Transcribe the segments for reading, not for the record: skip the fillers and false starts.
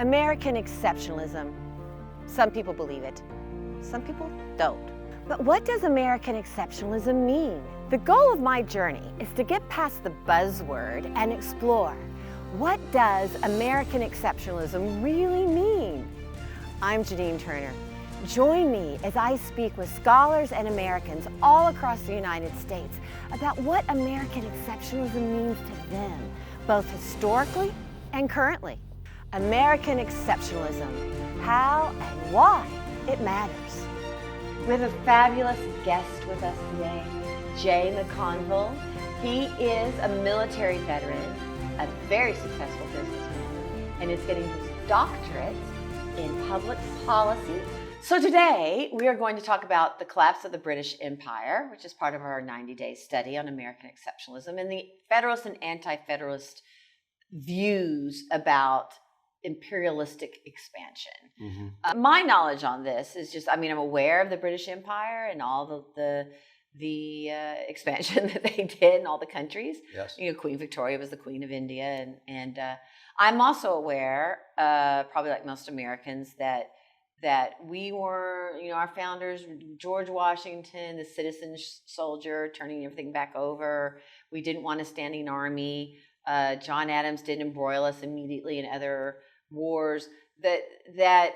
American exceptionalism. Some people believe it, some people don't. But what does American exceptionalism mean? The goal of my journey is to get past the buzzword and explore, what does American exceptionalism really mean? I'm Janine Turner. Join me as I speak with scholars and Americans all across the United States about what American exceptionalism means to them, both historically and currently. American exceptionalism, how and why it matters. We have a fabulous guest with us today, Jay McConville. He is a military veteran, a very successful businessman, and is getting his doctorate in public policy. So today we are going to talk about the collapse of the British Empire, which is part of our 90-day study on American exceptionalism, and the Federalist and Anti-Federalist views about imperialistic expansion. My knowledge on this is just, I'm aware of the British Empire and all the expansion that they did in all the countries. Yes. Queen Victoria was the Queen of India, and I'm also aware, probably like most Americans, that we were, our founders, George Washington, the citizen soldier, turning everything back over. We didn't want a standing army. John Adams didn't embroil us immediately in other wars. That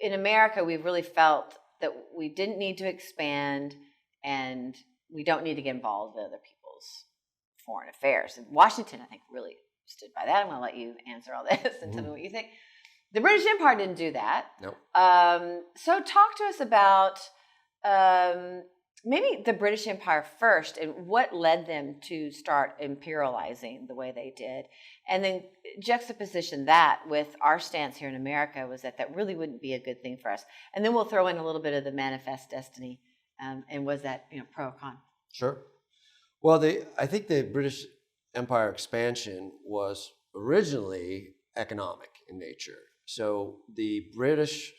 in America, we've really felt that we didn't need to expand and we don't need to get involved with other people's foreign affairs. And Washington, I think, really stood by that. I'm going to let you answer all this and tell me what you think. The British Empire didn't do that. Nope. So talk to us about maybe the British Empire first and what led them to start imperializing the way they did. And then juxtaposition that with our stance here in America was that really wouldn't be a good thing for us. And then we'll throw in a little bit of the manifest destiny. And was that pro or con? Sure. Well, I think the British Empire expansion was originally economic in nature. So the British,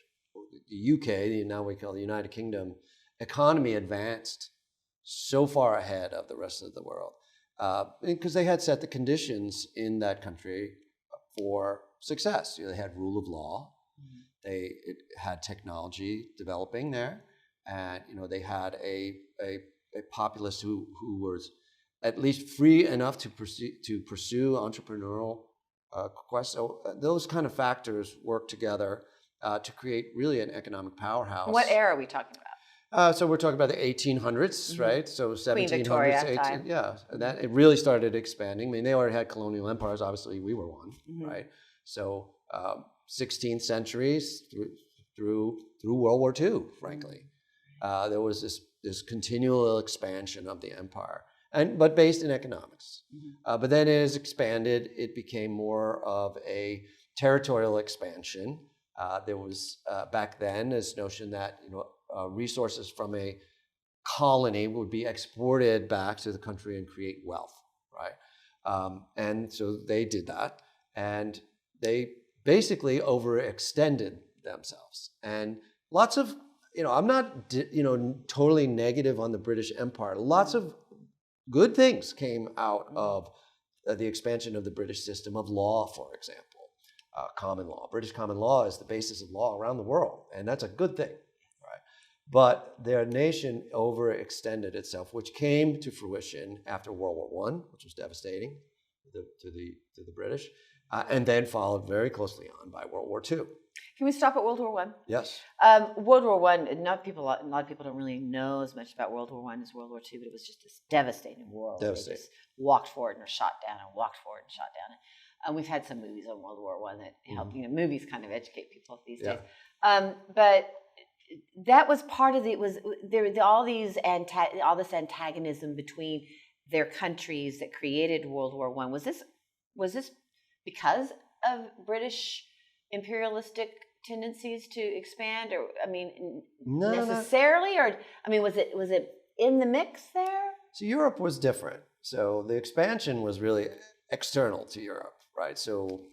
the UK, now we call the United Kingdom, economy advanced so far ahead of the rest of the world because they had set the conditions in that country for success. They had rule of law. They had technology developing there. And they had a populace who was at least free enough to pursue entrepreneurial quests. So those kind of factors work together to create really an economic powerhouse. What era are we talking about? So we're talking about the 1800s, right? So 1700s, Queen Victoria 18, time. Yeah, and that it really started expanding. They already had colonial empires. Obviously, we were one, right? So 16th centuries through World War II, frankly. There was this continual expansion of the empire, but based in economics. But then as it expanded, it became more of a territorial expansion. There was back then this notion that resources from a colony would be exported back to the country and create wealth, right? And so they did that, and they basically overextended themselves, and lots of I'm not, totally negative on the British Empire. Lots of good things came out of the expansion of the British system of law, for example. Common law. British common law is the basis of law around the world, and that's a good thing, right? But their nation overextended itself, which came to fruition after World War I, which was devastating to the British, and then followed very closely on by World War II. Can we stop at World War I? Yes. World War I, a lot of people don't really know as much about World War I as World War II, but it was just this devastating war. Devastating. They just walked forward and were shot down and walked forward and shot down. And we've had some movies on World War I that help, movies kind of educate people these days. But that was part of all this antagonism between their countries that created World War I. Was this because of British imperialistic tendencies to expand, or necessarily, or was it in the mix there? So Europe was different. So the expansion was really external to Europe, right? So,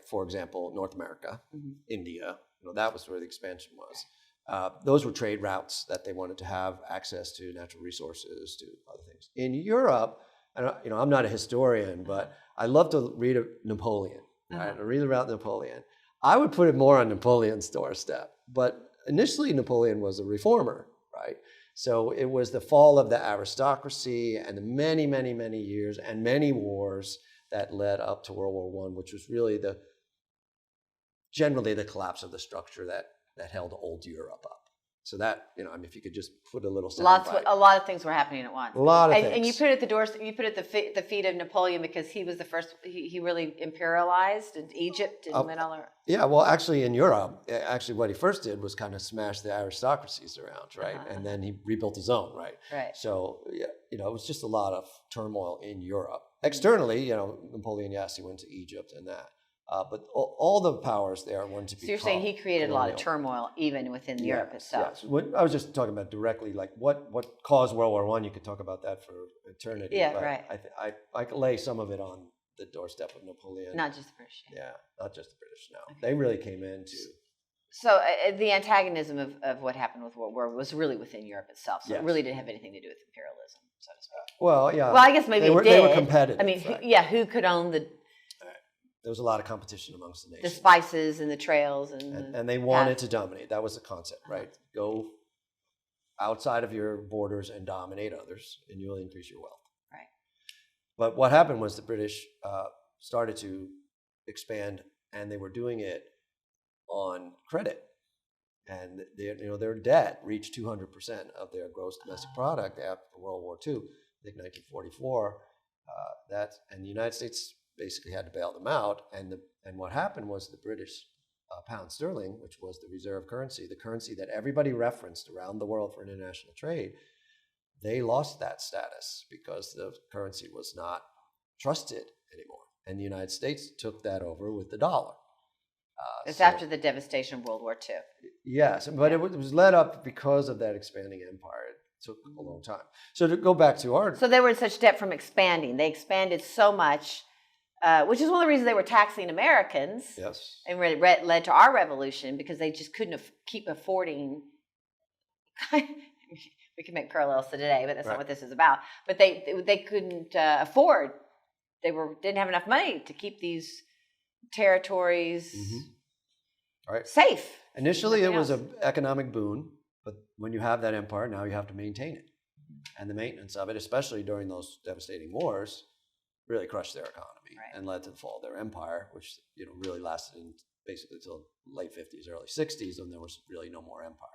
for example, North America, India, that was where the expansion was. Those were trade routes that they wanted to have access to natural resources, to other things. In Europe, and I'm not a historian, but I love to read Napoleon. right? I read about Napoleon. I would put it more on Napoleon's doorstep, but initially Napoleon was a reformer, right? So it was the fall of the aristocracy and the many, many, many years and many wars that led up to World War I, which was really generally the collapse of the structure that held old Europe up. So that, if you could just put a little a lot of things were happening at once. A lot of things. And you put it at the doors. You put it at the feet of Napoleon because he was the first. He really imperialized Egypt and went all around. Yeah, well, actually, in Europe, what he first did was kind of smash the aristocracies around, right? And then he rebuilt his own, right? Right. So, it was just a lot of turmoil in Europe. Externally, Napoleon, yes, he went to Egypt and that. But all the powers there wanted to be. So you're saying he created a lot of turmoil even within Europe itself. Yes. I was just talking about directly, like what caused World War I. You could talk about that for eternity. Yeah, but right. I could lay some of it on the doorstep of Napoleon. Not just the British. Yeah, not just the British. No, they really came into. So the antagonism of what happened with World War was really within Europe itself. So it really didn't have anything to do with imperialism, so to speak. Well, yeah. Well, I guess maybe it did. They were competitive. I mean, right? Who could own there was a lot of competition amongst the nations. The spices and the trails and they wanted to dominate. That was the concept, right? Go outside of your borders and dominate others, and you'll increase your wealth. Right. But what happened was the British started to expand, and they were doing it on credit, and their debt reached 200% of their gross domestic product after World War II. I think 1944. And the United States basically had to bail them out, and what happened was the British pound sterling, which was the reserve currency, the currency that everybody referenced around the world for international trade, they lost that status because the currency was not trusted anymore, and the United States took that over with the dollar. It's after the devastation of World War II. Yes, but it was led up because of that expanding empire. It took a long time. So to go back to our... So they were in such debt from expanding. They expanded so much, which is one of the reasons they were taxing Americans. Yes. And led to our revolution because they just couldn't keep affording... We can make parallels to today, but that's not what this is about. But they couldn't afford... They didn't have enough money to keep these territories safe. Initially, it was an economic boon, but when you have that empire, now you have to maintain it. And the maintenance of it, especially during those devastating wars, really crushed their economy and led to the fall of their empire, which really lasted basically until late 50s, early 60s, when there was really no more empire.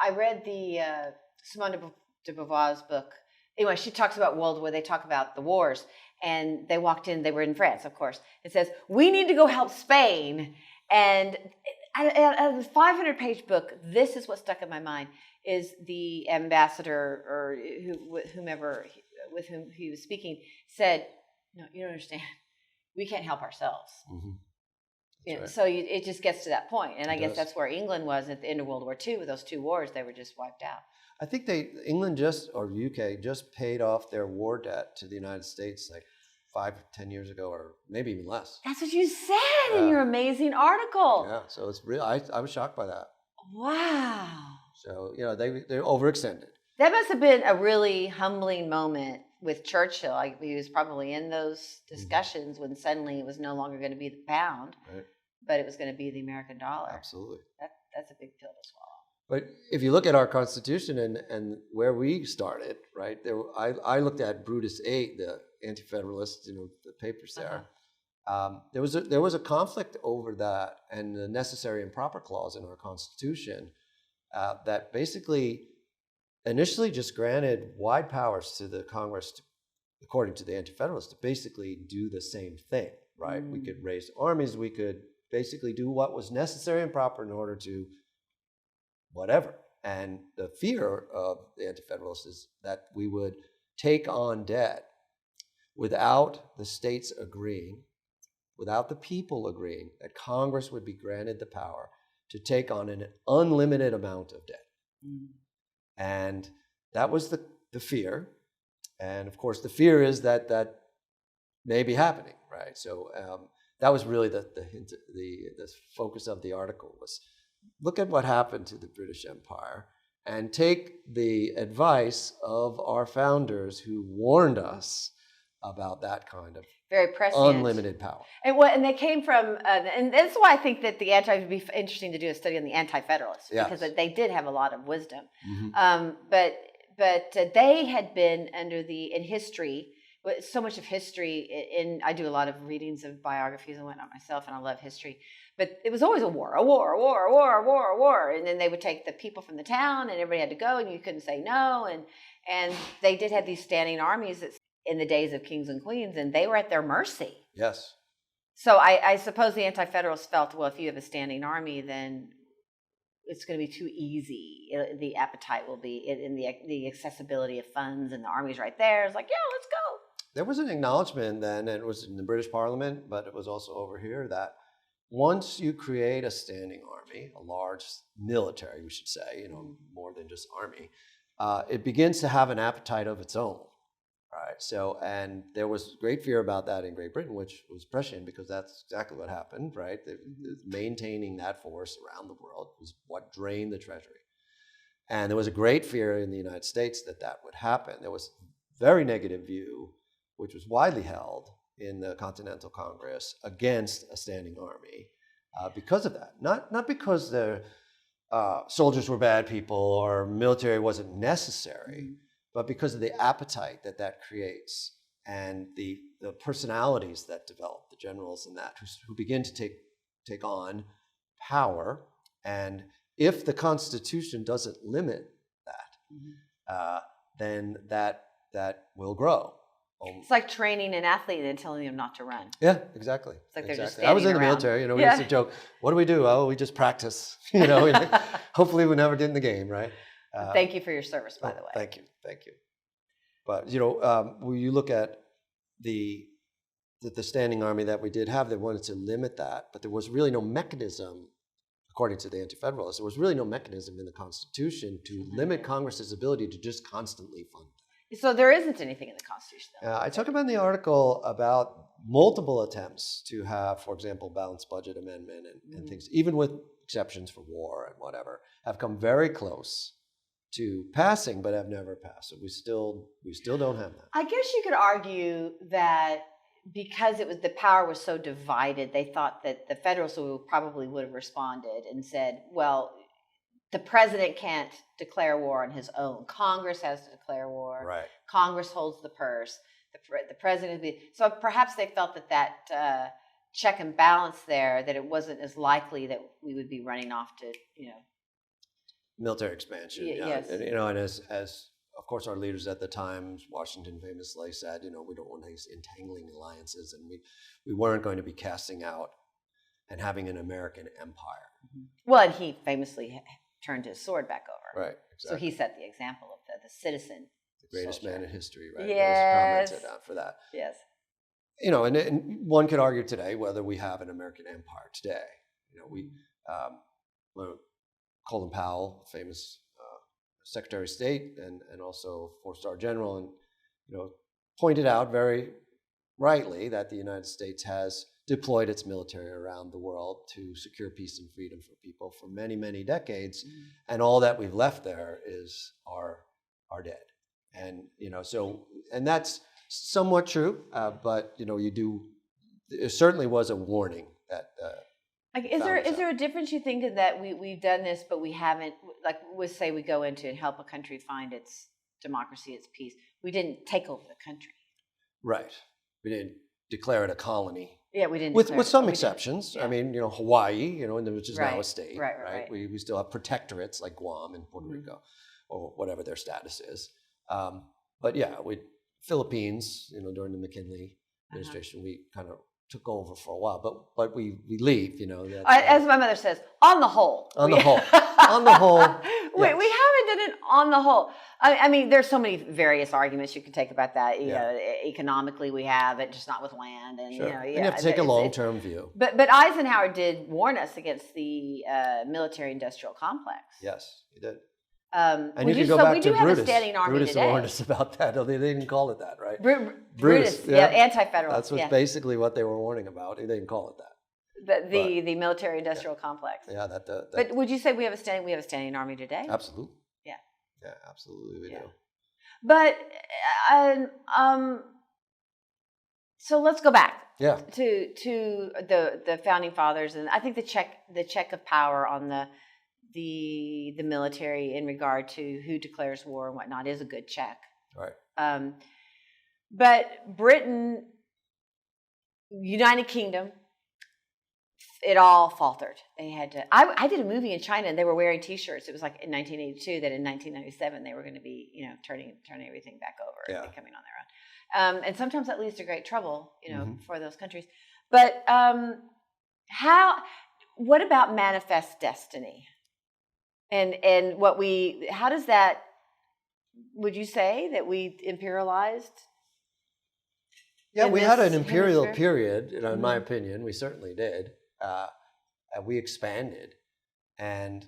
I read the Simone de Beauvoir's book. Anyway, she talks about World War. They talk about the wars, and they walked in. They were in France, of course. It says, "We need to go help Spain." And out of the 500-page book, this is what stuck in my mind: is the ambassador or whomever with whom he was speaking said, "No, you don't understand. We can't help ourselves." Right. So it just gets to that point, and I guess that's where England was at the end of World War II with those two wars. They were just wiped out. I think England or UK just paid off their war debt to the United States like 5 or 10 years ago, or maybe even less. That's what you said in your amazing article. Yeah, so it's real. I was shocked by that. Wow. So they're overextended. That must have been a really humbling moment with Churchill. He was probably in those discussions when suddenly it was no longer going to be the pound, but it was going to be the American dollar. Absolutely. That's a big pill to swallow. But if you look at our Constitution and where we started, right, I looked at Brutus VIII, the Anti-Federalist, the papers there. There was a conflict over that and the necessary and proper clause in our Constitution that basically initially just granted wide powers to the Congress, according to the Anti-Federalists, to basically do the same thing, right? We could raise armies, we could basically do what was necessary and proper in order to whatever. And the fear of the Anti-Federalists is that we would take on debt without the states agreeing, without the people agreeing, that Congress would be granted the power to take on an unlimited amount of debt. And that was the fear. And of course, the fear is that may be happening, right? So that was really the focus of the article was, look at what happened to the British Empire and take the advice of our founders who warned us about that kind of very prescient, unlimited power. And they came from, and that's why I think that it would be interesting to do a study on the anti-federalists, because they did have a lot of wisdom. But they had been in history, so much of history, I do a lot of readings of biographies and whatnot myself, and I love history. But it was always a war, and then they would take the people from the town, and everybody had to go, and you couldn't say no, and they did have these standing armies in the days of kings and queens, and they were at their mercy. Yes. So I suppose the anti-federalists felt, well, if you have a standing army, then it's going to be too easy. The appetite will be in the accessibility of funds, and the army's right there. It's like, yeah, let's go. There was an acknowledgement then, and it was in the British Parliament, but it was also over here, that once you create a standing army, a large military, we should say, more than just army, it begins to have an appetite of its own. Right. So, and there was great fear about that in Great Britain, which was prescient, because that's exactly what happened, right? Maintaining that force around the world was what drained the treasury. And there was a great fear in the United States that would happen. There was a very negative view, which was widely held in the Continental Congress, against a standing army because of that. Not because the soldiers were bad people or military wasn't necessary, but because of the appetite that creates, and the personalities that develop, the generals and that, who begin to take on power. And if the Constitution doesn't limit that, then that will grow. It's like training an athlete and telling them not to run. Yeah, exactly. It's like they're just I was in the standing military. We used to joke, what do we do? Oh, we just practice. Hopefully we never get in the game, right? Thank you for your service, by the way. Thank you. But when you look at the standing army that we did have, they wanted to limit that, but there was really no mechanism, according to the Anti-Federalists, there was really no mechanism in the Constitution to limit Congress's ability to just constantly fund. So there isn't anything in the Constitution, though. I talk about in the article about multiple attempts to have, for example, balanced budget amendment and things, even with exceptions for war and whatever, have come very close to passing, but have never passed. So we still don't have that. I guess you could argue that because the power was so divided, they thought that the Federalists probably would have responded and said, well, the president can't declare war on his own. Congress has to declare war. Right. Congress holds the purse. The president. So perhaps they felt that check and balance there, that it wasn't as likely that we would be running off to, military expansion. Yes. And, and as of course our leaders at the time, Washington famously said, we don't want these entangling alliances, and we weren't going to be casting out and having an American empire. Well, and he famously turned his sword back over. Right. Exactly. So he set the example of the citizen. The greatest man in history, right? Yes. Commented on for that. Yes. And one could argue today whether we have an American empire today. Colin Powell, famous Secretary of State and also 4-star general, and pointed out very rightly that the United States has deployed its military around the world to secure peace and freedom for people for many, many decades, and all that we've left there is our dead. And and that's somewhat true, but it certainly was a warning that. Is there a difference, you think, in that we've done this, but we haven't, like, say we go into and help a country find its democracy, its peace. We didn't take over the country. Right. We didn't declare it a colony. Yeah, we didn't. With some exceptions. Yeah. I mean, Hawaii, which is now a state. Right. We still have protectorates like Guam and Puerto Rico, or whatever their status is. But yeah, Philippines, during the McKinley administration, we kind of took over for a while, but we leave, as my mother says, on the whole. On the whole. We haven't done it on the whole. I mean, there's so many various arguments you can take about that. Economically, we have it, just not with land, and sure. And you have to take a long-term view. But Eisenhower did warn us against the military-industrial complex. Yes, he did. And you can go back to Brutus. Have a standing army Brutus today. warned us about that. They didn't call it that, right? Brutus, anti-federal. That's basically what they were warning about. They didn't call it that. The military-industrial complex. Yeah, But would you say we have a standing army today? Absolutely. Yeah. Yeah, absolutely we do. But So let's go back Yeah. to the founding fathers, and I think the check of power on the military in regard to who declares war and whatnot is a good check. Right. But Britain, United Kingdom, it all faltered. They had to. I did a movie in China, and they were wearing T-shirts. It was like in 1982 that in 1997 they were going to be, turning everything back over and becoming on their own. And sometimes that leads to great trouble, for those countries. But what about manifest destiny? And how does that? Would you say that we imperialized? Yeah, we had an imperial period, in my opinion. We certainly did. We expanded. And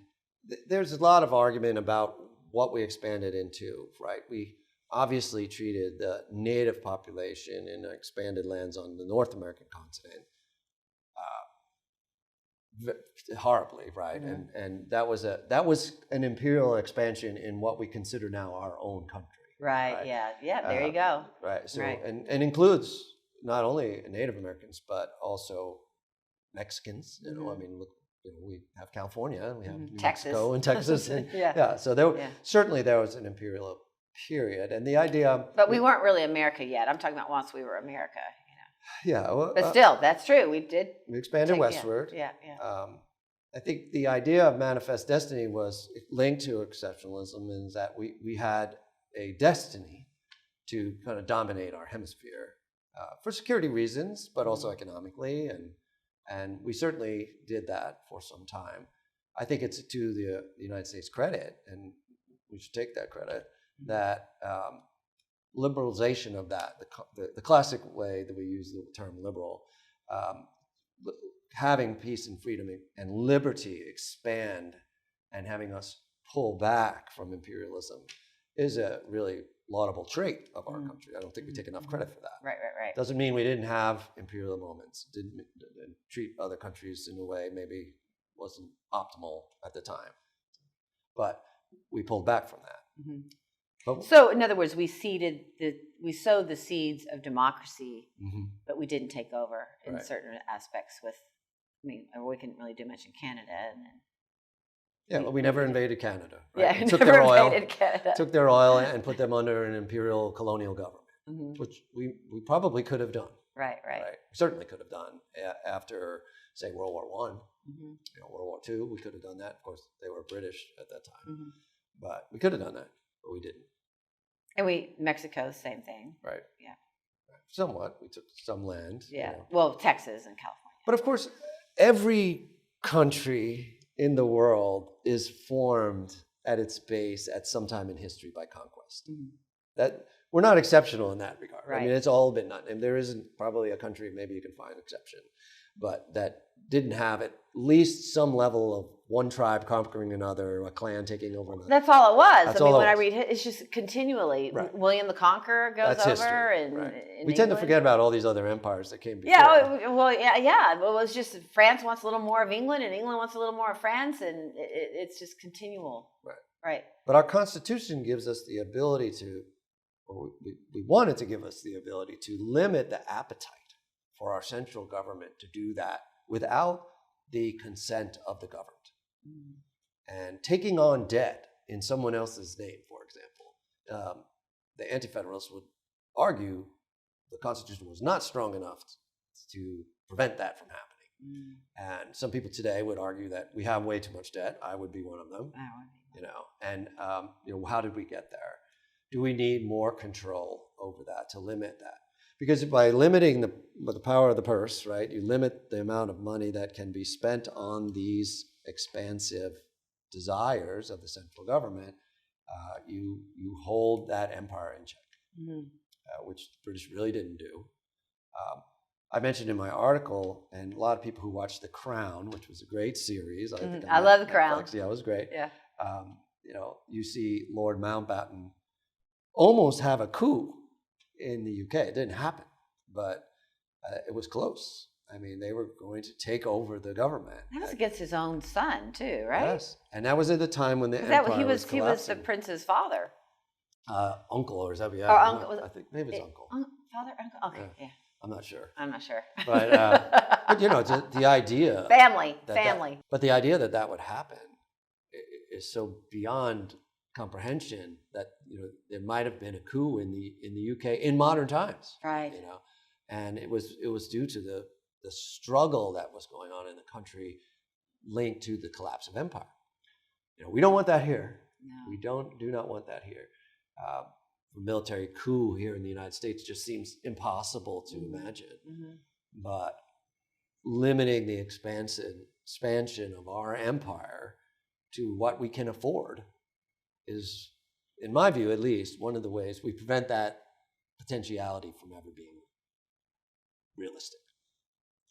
there's a lot of argument about what we expanded into, right? We obviously treated the native population in expanded lands on the North American continent horribly, right? Mm-hmm. And that was an imperial expansion in what we consider now our own country. Right. Yeah. There you go. Right. So and includes not only Native Americans but also Mexicans. I mean, look, we have California, we have New Mexico and Texas, and So certainly there was an imperial period, and the idea. But we weren't really America yet. I'm talking about once we were America. Yeah. Well, but still, that's true. We did. We expanded westward. Yeah. I think the idea of manifest destiny was linked to exceptionalism, in that we had a destiny to kind of dominate our hemisphere for security reasons, but also economically, and we certainly did that for some time. I think it's to the United States credit, and we should take that credit, that liberalization of that, the classic way that we use the term liberal, having peace and freedom and liberty expand and having us pull back from imperialism is a really laudable trait of our country. I don't think we take enough credit for that. Right. Doesn't mean we didn't have imperial moments, didn't treat other countries in a way maybe wasn't optimal at the time. But we pulled back from that. Mm-hmm. So, in other words, we sowed the seeds of democracy, but we didn't take over in certain aspects. We couldn't really do much in Canada, and we never invaded Canada. Right? Yeah, we never invaded Canada. Took their oil and put them under an imperial colonial government, which we probably could have done. Right. We certainly could have done after, say, World War I. World War II, we could have done that. Of course, they were British at that time, but we could have done that, but we didn't. And Mexico, same thing. Right. Yeah. Somewhat. We took some land. Yeah. Well, Texas and California. But of course, every country in the world is formed at its base at some time in history by conquest. That we're not exceptional in that regard. Right. I mean, it's all been done. And there isn't probably a country, maybe you can find an exception, but that didn't have at least some level of one tribe conquering another, a clan taking over another. That's all it was. That's when I read it, it's just continually. Right. William the Conqueror goes That's over, history. and we tend to forget about all these other empires that came before. Yeah, well, It was just France wants a little more of England, and England wants a little more of France, and it's just continual. Right. But our Constitution gives us the ability to, or we wanted to give us the ability to limit the appetite for our central government to do that without the consent of the governed. And taking on debt in someone else's name, for example, the Anti-Federalists would argue the Constitution was not strong enough to prevent that from happening. And some people today would argue that we have way too much debt. I would be one of them. And how did we get there? Do we need more control over that to limit that? Because by limiting the power of the purse, right, you limit the amount of money that can be spent on these expansive desires of the central government, you hold that empire in check, which the British really didn't do. I mentioned in my article, and a lot of people who watched The Crown, which was a great series. I love The Crown. Yeah, it was great. Yeah. You see Lord Mountbatten almost have a coup in the UK. It didn't happen, but it was close. I mean, they were going to take over the government. That was against his own son, too, right? Yes, and that was at the time when the empire was collapsing. He was the prince's father. Uncle, or is that? Yeah, or uncle? I think maybe it's uncle. Father, uncle. Okay, yeah. I'm not sure. I'm not sure. But you know, the idea family. But the idea that would happen is so beyond comprehension that, you know, there might have been a coup in the UK in modern times, right? You know, and it was due to the struggle that was going on in the country, linked to the collapse of empire. You know, we don't want that here. No. We do not want that here. A military coup here in the United States just seems impossible to imagine. Mm-hmm. But limiting the expansion of our empire to what we can afford is, in my view at least, one of the ways we prevent that potentiality from ever being realistic,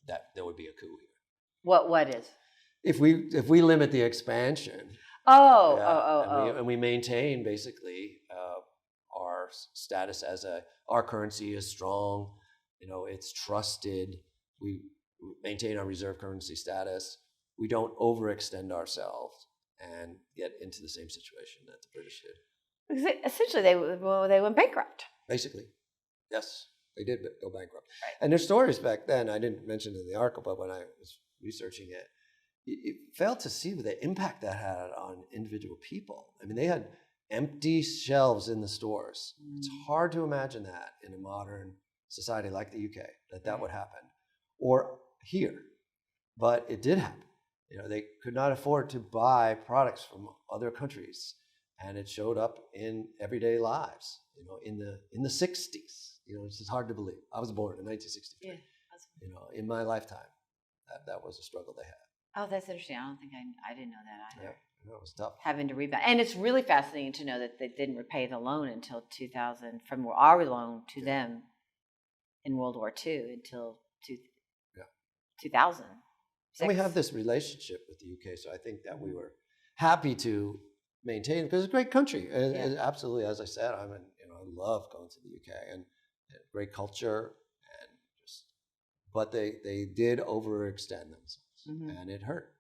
that there would be a coup here. What is? If we limit the expansion, and we maintain basically our status as our currency is strong, you know, it's trusted. We maintain our reserve currency status. We don't overextend ourselves and get into the same situation that the British did. Because essentially, they went bankrupt. Basically, yes, they did go bankrupt. Right. And there's stories back then. I didn't mention it in the article, but when I was researching it, you failed to see the impact that had on individual people. I mean, they had empty shelves in the stores. It's hard to imagine that in a modern society like the UK, that would happen, or here. But it did happen. You know, they could not afford to buy products from other countries, and it showed up in everyday lives. You know, in the 60s. You know, it's just hard to believe. I was born in 1963. Yeah, you know, in my lifetime, that was a struggle they had. Oh, that's interesting. I don't think I didn't know that either. Yeah, it was tough. Having to rebound. And it's really fascinating to know that they didn't repay the loan until 2000, from our loan to them in World War II until 2000. And we have this relationship with the UK, so I think that we were happy to maintain, because it's a great country. And absolutely, as I said, I love going to the UK and great culture, but they did overextend themselves, and it hurt.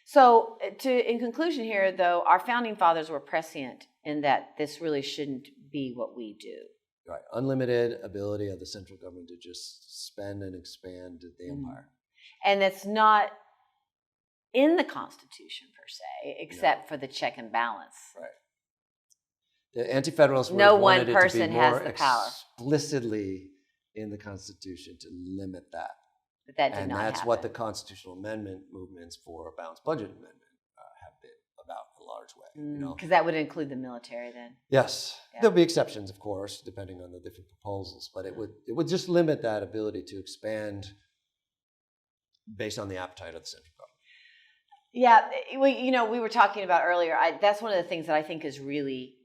So, in conclusion here, though, our founding fathers were prescient in that this really shouldn't be what we do. Right, unlimited ability of the central government to just spend and expand the empire. And that's not in the Constitution per se, except for the check and balance. Right. The Anti-Federalists no one wanted person it to be has more the power explicitly in the Constitution to limit that. But that did and not that's happen. what the constitutional amendment movements for a balanced budget amendment have been about in a large way. You know, because that would include the military then. yes, there'll be exceptions, of course, depending on the different proposals, but it would just limit that ability to expand based on the appetite of the central government. Yeah, we were talking about earlier. That's one of the things that I think is really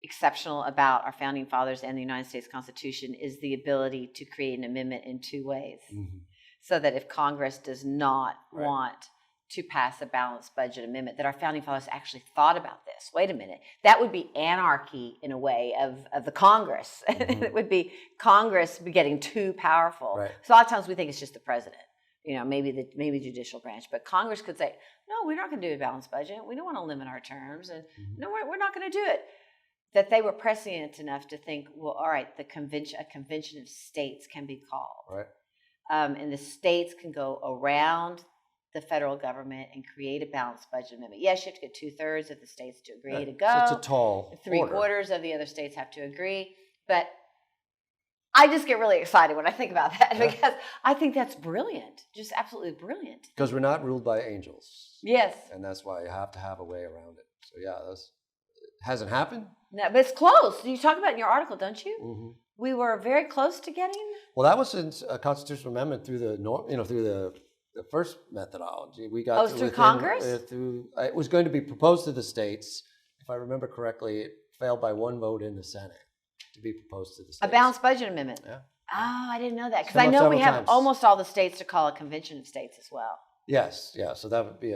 exceptional about our founding fathers and the United States Constitution is the ability to create an amendment in two ways. So that if Congress does not want to pass a balanced budget amendment, that our founding fathers actually thought about this. Wait a minute, that would be anarchy in a way of the Congress. It would be Congress getting too powerful. Right. So a lot of times we think it's just the president. You know, maybe the judicial branch, but Congress could say, no, we're not going to do a balanced budget. We don't want to limit our terms, and no, we're not going to do it. That they were prescient enough to think, well, all right, a convention of states can be called, Right. And the states can go around the federal government and create a balanced budget amendment. Yes, you have to get 2/3 of the states to agree to go. So it's a tall 3/4 of the other states have to agree, but I just get really excited when I think about that because I think that's brilliant, just absolutely brilliant. Because we're not ruled by angels. Yes. And that's why you have to have a way around it. So it hasn't happened. No, but it's close. You talk about it in your article, don't you? We were very close to getting. Well, that was a constitutional amendment through the first methodology. We got through Congress. It was going to be proposed to the states. If I remember correctly, it failed by one vote in the Senate to be proposed to the states. A balanced budget amendment. Yeah. Oh, I didn't know that because I know we have almost all the states to call a convention of states as well. Yes, yeah. So that would be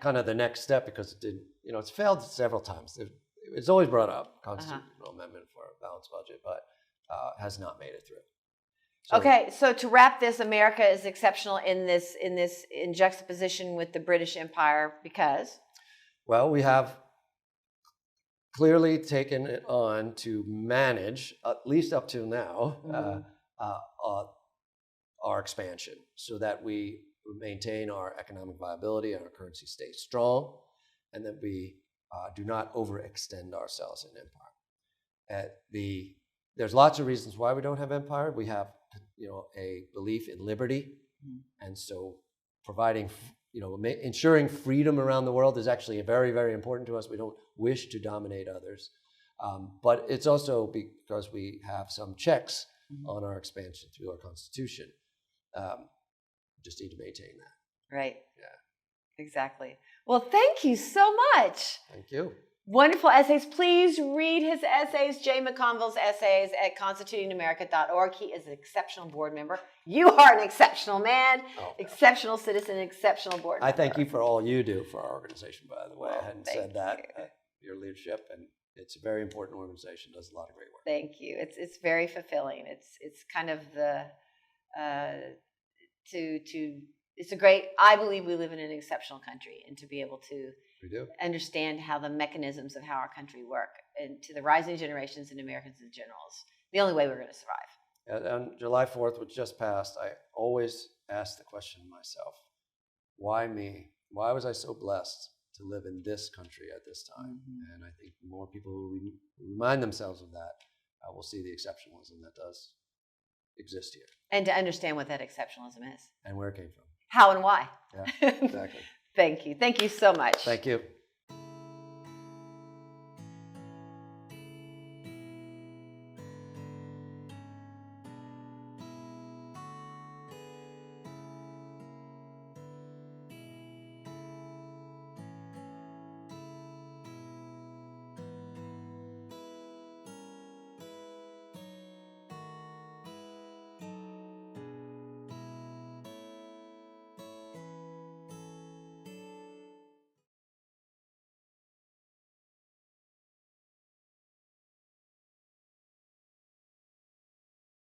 kind of the next step because it didn't. You know, it's failed several times. It's always brought up constitutional amendment for a balanced budget, but has not made it through. So, okay, so to wrap this, America is exceptional in juxtaposition with the British Empire because? Well, we have clearly taken it on to manage, at least up to now, our expansion so that we maintain our economic viability and our currency stays strong, and that we do not overextend ourselves in empire. There's lots of reasons why we don't have empire. We have, a belief in liberty, and so providing, ensuring freedom around the world is actually very, very important to us. We don't wish to dominate others, but it's also because we have some checks on our expansion through our Constitution. Just need to maintain that. Right. Yeah. Exactly. Well, thank you so much. Thank you. Wonderful essays. Please read his essays, Jay McConville's essays at constitutingamerica.org. He is an exceptional board member. You are an exceptional man, exceptional citizen, exceptional board member. I thank you for all you do for our organization, by the way. Well, I hadn't said that. Your leadership, and it's a very important organization, does a lot of great work. Thank you. It's very fulfilling. It's kind of the it's a great, I believe we live in an exceptional country, and to be able to understand how the mechanisms of how our country work, and to the rising generations and Americans in general, is the only way we're going to survive. On July 4th, which just passed, I always ask the question to myself, why me? Why was I so blessed to live in this country at this time? And I think the more people who remind themselves of that, will see the exceptionalism that does exist here. And to understand what that exceptionalism is. And where it came from. How and why. Yeah, exactly. Thank you. Thank you so much. Thank you.